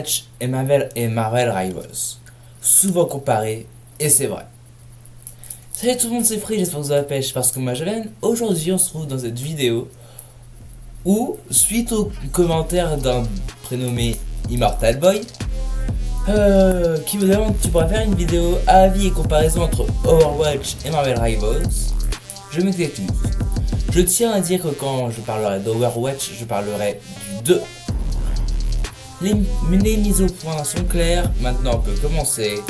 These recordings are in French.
Overwatch et Marvel Rivals. Souvent comparés, et c'est vrai. Salut tout le monde, c'est Free, j'espère que vous avez la pêche parce que moi je viens. Aujourd'hui on se retrouve dans cette vidéo où, suite aux commentaires d'un prénommé Immortal Boy, qui me demande tu pourrais faire une vidéo avis et comparaison entre Overwatch et Marvel Rivals, je m'excuse. Je tiens à dire que quand je parlerai d'Overwatch, je parlerai du 2. Les mises au point sont claires, maintenant on peut commencer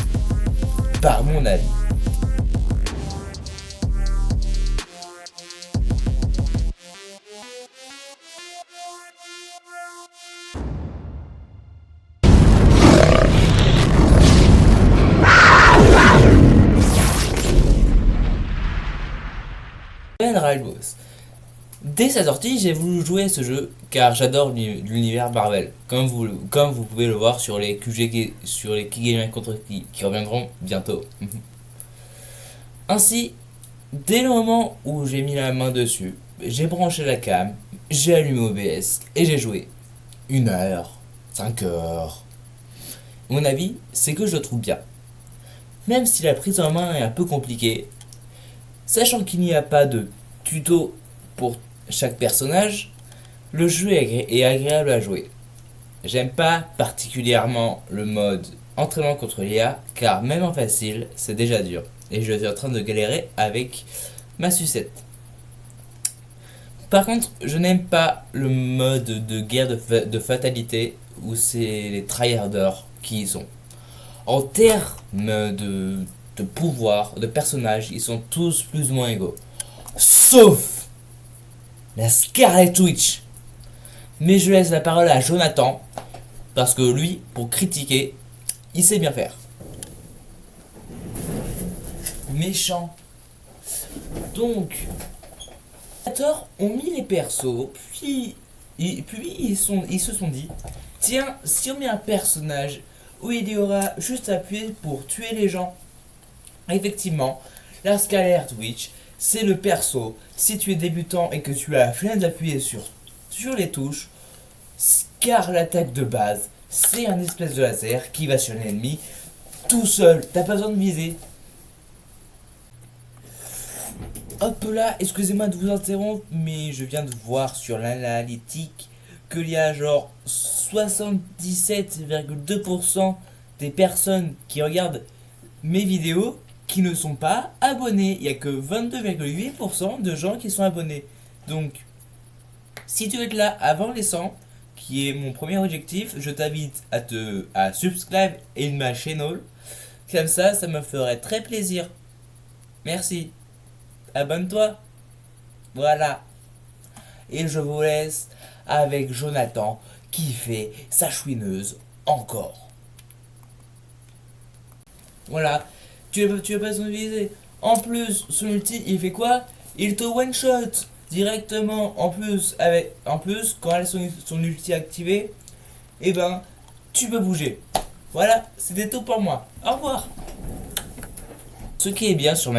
par mon avis. Rivals. Dès sa sortie, j'ai voulu jouer à ce jeu car j'adore l'univers Marvel, comme vous pouvez le voir sur les QG, sur les Key contre qui reviendront bientôt. Ainsi, dès le moment où j'ai mis la main dessus, j'ai branché la cam, j'ai allumé OBS et j'ai joué 1 heure, 5 heures. Mon avis, c'est que je le trouve bien. Même si la prise en main est un peu compliquée, sachant qu'il n'y a pas de tuto pour chaque personnage, le jeu est agréable à jouer. J'aime pas particulièrement le mode entraînement contre l'IA, car même en facile, c'est déjà dur. Et je suis en train de galérer avec ma sucette. Par contre, je n'aime pas le mode de guerre de fatalité, où c'est les tryharders qui y sont. En termes de pouvoir, de personnages, ils sont tous plus ou moins égaux. Sauf la Scarlet Witch. Mais je laisse la parole à Jonathan, parce que lui, pour critiquer, il sait bien faire. Méchant. Donc, les créateurs ont mis les persos, puis ils se sont dit, tiens, si on met un personnage où il y aura juste à appuyer pour tuer les gens. Effectivement, la Scarlet Witch, c'est le perso. Si tu es débutant et que tu as la flemme d'appuyer sur les touches, car l'attaque de base, c'est un espèce de laser qui va sur l'ennemi tout seul. T'as pas besoin de viser. Hop là, excusez-moi de vous interrompre, mais je viens de voir sur l'analytique qu'il y a genre 77,2% des personnes qui regardent mes vidéos qui ne sont pas abonnés. Il n'y a que 22,8% de gens qui sont abonnés. Donc, si tu es là avant les 100, qui est mon premier objectif, je t'invite à subscribe in ma channel. Comme ça me ferait très plaisir. Merci. Abonne-toi. Voilà. Et je vous laisse avec Jonathan qui fait sa chouineuse encore. Voilà. Tu as pas besoin de viser. En plus, son ulti, il fait quoi? Il te one shot directement. En plus, quand elle a son ulti activé, eh ben, tu peux bouger. Voilà, c'était tout pour moi. Au revoir. Ce qui est bien sur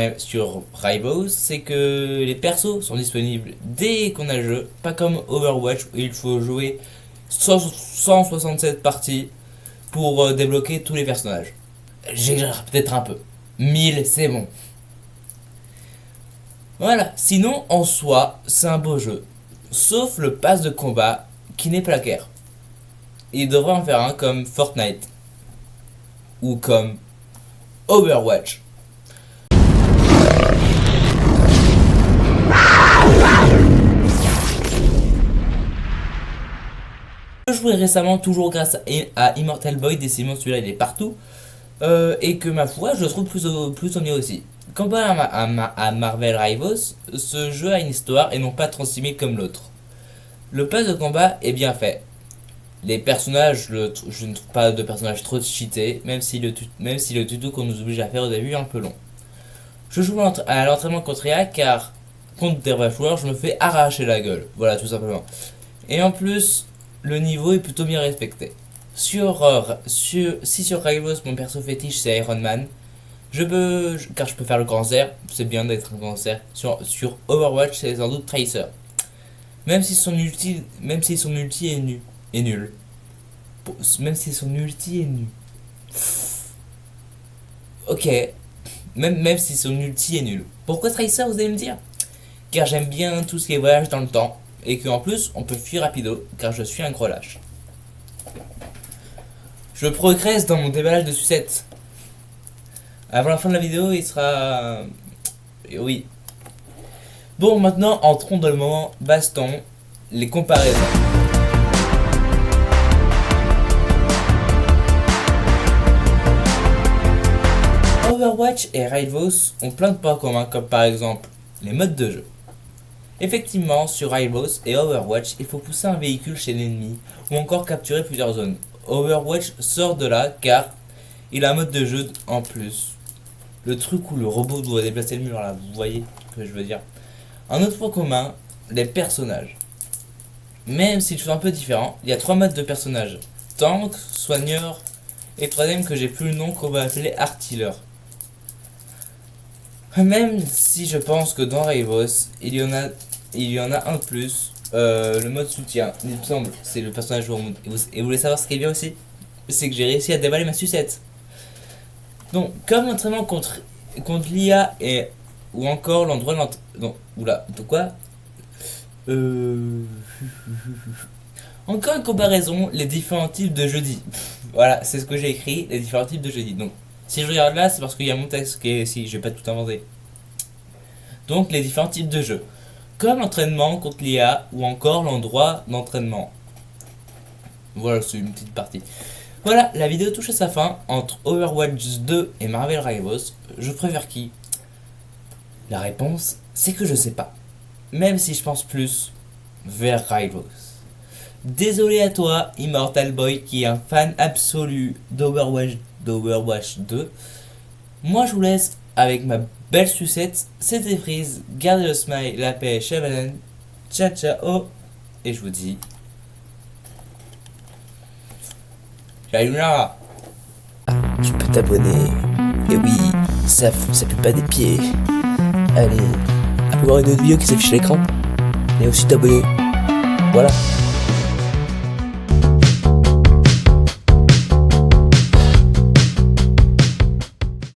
Rivals, c'est que les persos sont disponibles dès qu'on a le jeu, pas comme Overwatch où il faut jouer 167 parties pour débloquer tous les personnages. J'exagère peut-être un peu. 1000, c'est bon. Voilà, sinon en soi, c'est un beau jeu. Sauf le pass de combat qui n'est plaquaire. Il devrait en faire un comme Fortnite. Ou comme Overwatch. Je jouais récemment toujours grâce à Immortal Boy, décidément celui-là il est partout. Et que ma foi, je le trouve plutôt mieux aussi. Comparé à Marvel Rivals, ce jeu a une histoire et non pas transformé comme l'autre. Le pass de combat est bien fait. Les personnages, je ne trouve pas de personnages trop cheatés, même si le tuto qu'on nous oblige à faire au début est un peu long. Je joue à l'entraînement contre IA car contre des vrais joueurs, je me fais arracher la gueule. Voilà, tout simplement. Et en plus, le niveau est plutôt bien respecté. Si sur Rivals mon perso fétiche c'est Iron Man, car je peux faire le cancer, c'est bien d'être un cancer. Sur Overwatch c'est sans doute Tracer. Même si son ulti est nul. Même si son ulti est nul. Ok, même si son ulti est nul. Pourquoi Tracer, vous allez me dire? Car j'aime bien tout ce qui est voyage dans le temps. Et qu'en plus, on peut fuir rapido, car je suis un gros lâche. Je progresse dans mon déballage de sucettes. Avant la fin de la vidéo, il sera... Oui. Bon, maintenant, entrons dans le moment baston, les comparaisons. Overwatch et Rivals ont plein de points communs, comme par exemple les modes de jeu. Effectivement, sur Rivals et Overwatch, il faut pousser un véhicule chez l'ennemi ou encore capturer plusieurs zones. Overwatch sort de là car il a un mode de jeu en plus. Le truc où le robot doit déplacer le mur là, vous voyez ce que je veux dire. Un autre point commun, les personnages. Même s'ils sont un peu différents, il y a 3 modes de personnages. Tank, soigneur et troisième que j'ai plus le nom qu'on va appeler artilleur. Même si je pense que dans Rivals, il y en a un de plus, le mode soutien, il me semble, c'est le personnage Wormwood. Et vous voulez savoir ce qui est bien aussi? C'est que j'ai réussi à déballer ma sucette. Donc, comme l'entraînement contre l'IA et ou encore l'endroit non, oula, de quoi? Encore une comparaison, les différents types de jeudi. Voilà, c'est ce que j'ai écrit, les différents types de jeudi. Donc, si je regarde là, c'est parce qu'il y a mon texte qui est ici, je vais pas tout inventer. Donc, les différents types de jeux. Comme l'entraînement contre l'IA ou encore l'endroit d'entraînement. Voilà, c'est une petite partie. Voilà, la vidéo touche à sa fin. Entre Overwatch 2 et Marvel Rivals, je préfère qui? La réponse, c'est que je sais pas. Même si je pense plus vers Rivals. Désolé à toi, Immortal Boy, qui est un fan absolu d'Overwatch 2. Moi, je vous laisse avec ma belle sucette. C'était Freeze. Gardez le smile, la paix, Chavalan. Ciao, ciao. Et je vous dis... Sayonara. Tu peux t'abonner. Et oui, ça pue pas des pieds. Allez, avoir une autre vidéo qui s'affiche à l'écran. Et aussi t'abonner. Voilà.